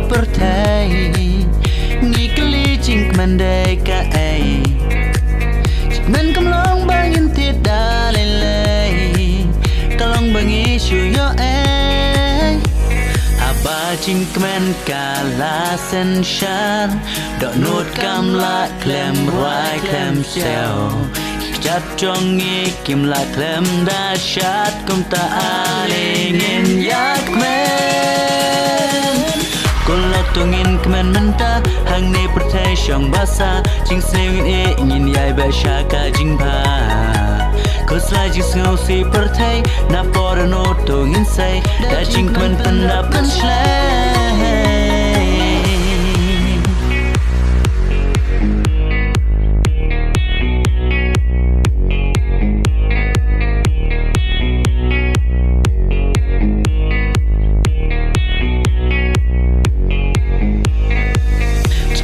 pertai Ngi keli cing kemandai ka ai Cikman kamlong bangin tidak lelai Kalong bangi syuyo ai Aba cing keman kala sen syar Dok nut kam la klem ruai klem sel Chặt trong nghi kim la klem da syat kum ta alingin yak men Kulok tungin keman menta hang ne pertai syong basa Jing sewin ingin yai basya ka jing pa Kusla jing sengau si pertai na pora no tungin say Da jing keman pendapan shlay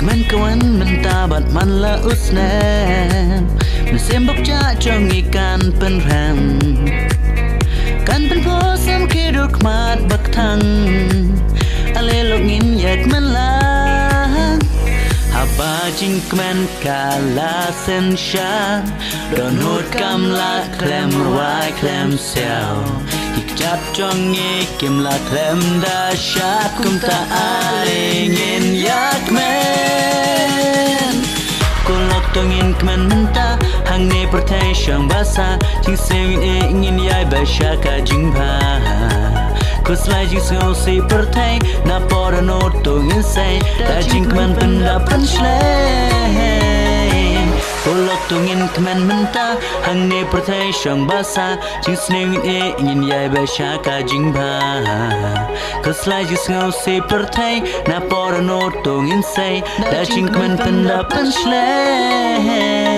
Man kawan mentabat man la usnam Mesembok cak jong ikan penram Kan penposam kiduk mat baktang Alelok ngin yak man lang Haba jing keman kala sen syar Don hut kam la klem ruai klem sel Hikjap jong ikim la klem da syat kum ta alingin yak men Kulok tongin keman menta hang ne pertai syang basa Jing sewin ingin yai basya ka jing pa Kuslai jing sengau si pertai na pora no tongin say Da jing keman pendapan shlay Kulok tongin keman menta hang ne pertai syang basa Jing sewin ingin yai basya ka jing pa Kuslai jing sengau si pertai na pora no tongin say Da jing keman pendapan shlay